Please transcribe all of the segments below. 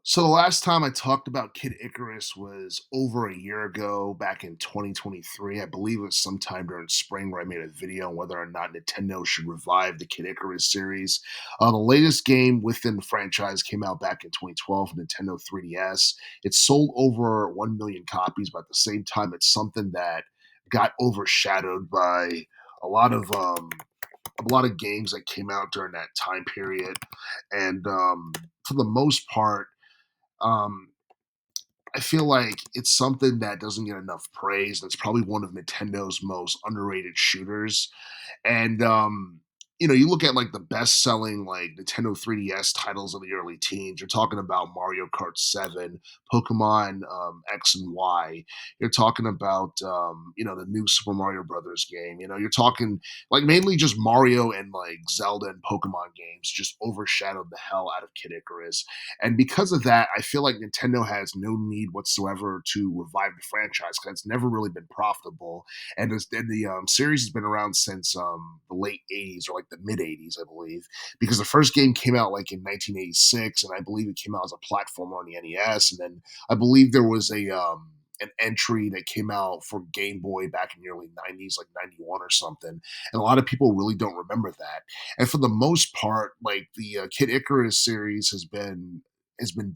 So the last time I talked about Kid Icarus was over a year ago, back in 2023. I believe it was sometime during spring where I made a video on whether or not Nintendo should revive the Kid Icarus series. The latest game within the franchise came out back in 2012, Nintendo 3DS. It sold over 1 million copies, but at the same time, it's something that got overshadowed by a lot of a lot of games that came out during that time period, and for the most part, um, I feel like it's something that doesn't get enough praise. That's probably one of Nintendo's most underrated shooters. And you look at like the best selling like Nintendo 3DS titles of the early teens. You're talking about Mario Kart 7, Pokemon X and Y. You're talking about the new Super Mario Brothers game. You're talking like mainly just Mario and like Zelda and Pokemon games just overshadowed the hell out of Kid Icarus. And because of that, I feel like Nintendo has no need whatsoever to revive the franchise because it's never really been profitable, and the series has been around since the late '80s or like the mid '80s, I believe, because the first game came out like in 1986, and I believe it came out as a platformer on the NES, and then I believe there was a an entry that came out for Game Boy back in the early '90s, like '91 or something, and a lot of people really don't remember that. And for the most part, like the Kid Icarus series has been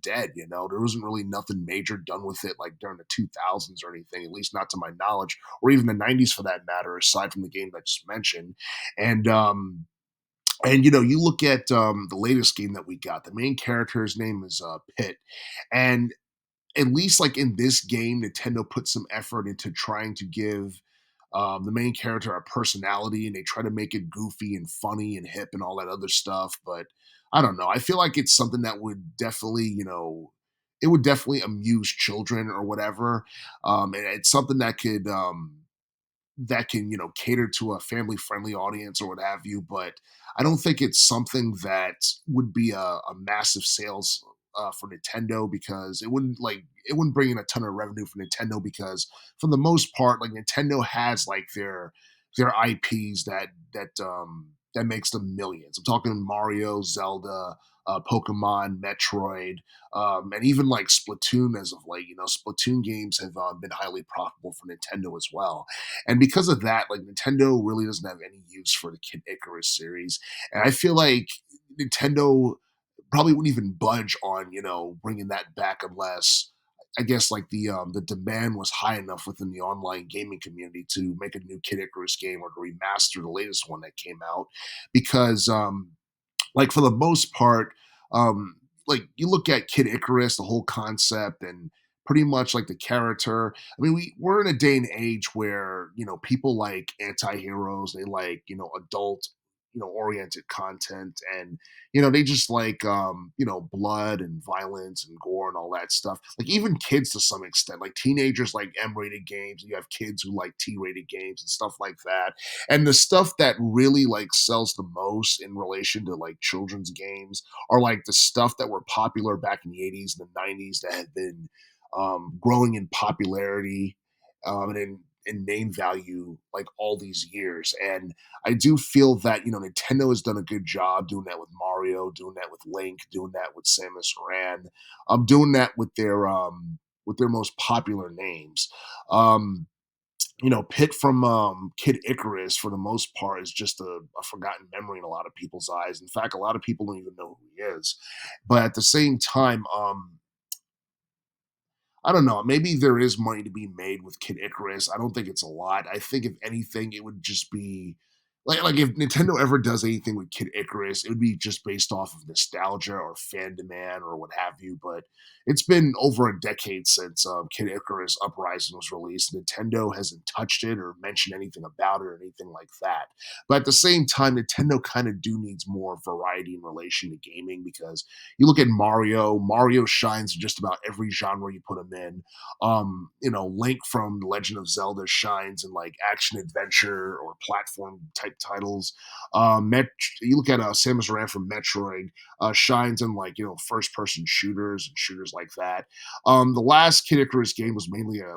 dead. There wasn't really nothing major done with it like during the 2000s or anything, at least not to my knowledge, or even the 90s for that matter, aside from the game I just mentioned. And you look at the latest game that we got. The main character's name is Pit, and at least like in this game, Nintendo put some effort into trying to give the main character a personality, and they try to make it goofy and funny and hip and all that other stuff. But I don't know. I feel like it's something that would definitely, it would definitely amuse children or whatever. And it's something that can cater to a family friendly audience or what have you, but I don't think it's something that would be a massive sales for Nintendo, because it wouldn't bring in a ton of revenue for Nintendo, because for the most part, like, Nintendo has like their IPs that makes them millions. I'm talking Mario, Zelda, Pokemon, Metroid, and even like Splatoon as of late. Splatoon games have been highly profitable for Nintendo as well. And because of that, like, Nintendo really doesn't have any use for the Kid Icarus series. And I feel like Nintendo probably wouldn't even budge on, bringing that back unless I guess like the demand was high enough within the online gaming community to make a new Kid Icarus game or to remaster the latest one that came out. Because like, for the most part, um, like, you look at Kid Icarus, the whole concept, and pretty much like the character. I mean, we're in a day and age where people like anti-heroes, they like adult oriented content, and they just like blood and violence and gore and all that stuff. Like, even kids to some extent, like teenagers like M-rated games, and you have kids who like T-rated games and stuff like that. And the stuff that really like sells the most in relation to like children's games are like the stuff that were popular back in the '80s and the '90s that have been growing in popularity, and in name value like all these years. And I do feel that Nintendo has done a good job doing that with Mario, doing that with Link, doing that with Samus Aran, doing that with their most popular names. Um, Pit from Kid Icarus, for the most part, is just a forgotten memory in a lot of people's eyes. In fact, a lot of people don't even know who he is. But at the same time, I don't know. Maybe there is money to be made with Kid Icarus. I don't think it's a lot. I think if anything, it would just be like if Nintendo ever does anything with Kid Icarus, it would be just based off of nostalgia or fan demand or what have you. But it's been over a decade since Kid Icarus Uprising was released. Nintendo hasn't touched it or mentioned anything about it or anything like that. But at the same time, Nintendo kind of do needs more variety in relation to gaming, because you look at Mario shines in just about every genre you put him in. Link from Legend of Zelda shines in like action adventure or platform type titles. You look at Samus Aran from Metroid, shines in like first person shooters and shooters like that. The last Kid Icarus game was mainly a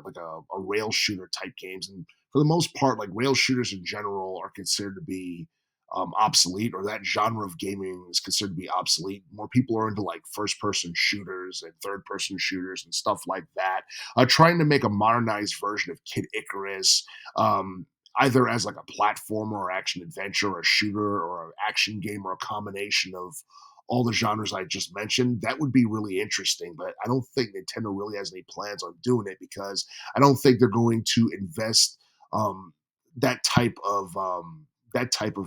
rail shooter type games, and for the most part, like, rail shooters in general are considered to be obsolete, or that genre of gaming is considered to be obsolete. More people are into like first person shooters and third person shooters and stuff like that. Trying to make a modernized version of Kid Icarus, um, either as like a platformer or action adventure or a shooter or an action game or a combination of all the genres I just mentioned, that would be really interesting. But I don't think Nintendo really has any plans on doing it because I don't think they're going to invest um, that type of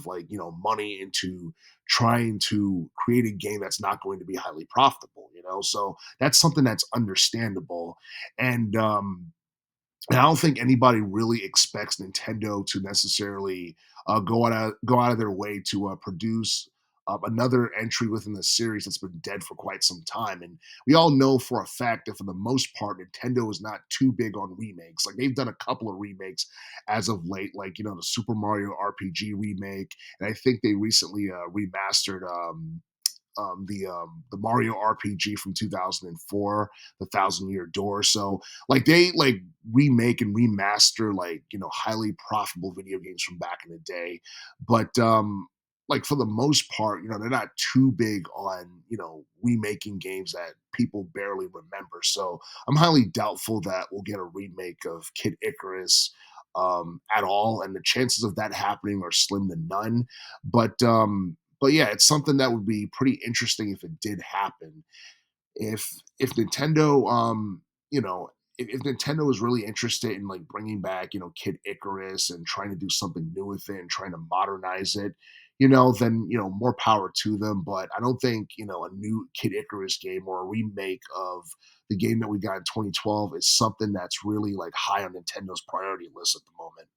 like money into trying to create a game that's not going to be highly profitable. So that's something that's understandable. And I don't think anybody really expects Nintendo to necessarily go out of their way to produce another entry within the series that's been dead for quite some time. And we all know for a fact that for the most part, Nintendo is not too big on remakes. Like they've done a couple of remakes as of late, like the Super Mario RPG remake, and I think they recently remastered the Mario RPG from 2004, the Thousand Year Door. So like they like remake and remaster like highly profitable video games from back in the day, but like for the most part, they're not too big on remaking games that people barely remember. So I'm highly doubtful that we'll get a remake of Kid Icarus at all, and the chances of that happening are slim to none. But yeah, it's something that would be pretty interesting if it did happen. If Nintendo, you know, if Nintendo is really interested in like bringing back, Kid Icarus and trying to do something new with it and trying to modernize it, then more power to them. But I don't think a new Kid Icarus game or a remake of the game that we got in 2012 is something that's really like high on Nintendo's priority list at the moment.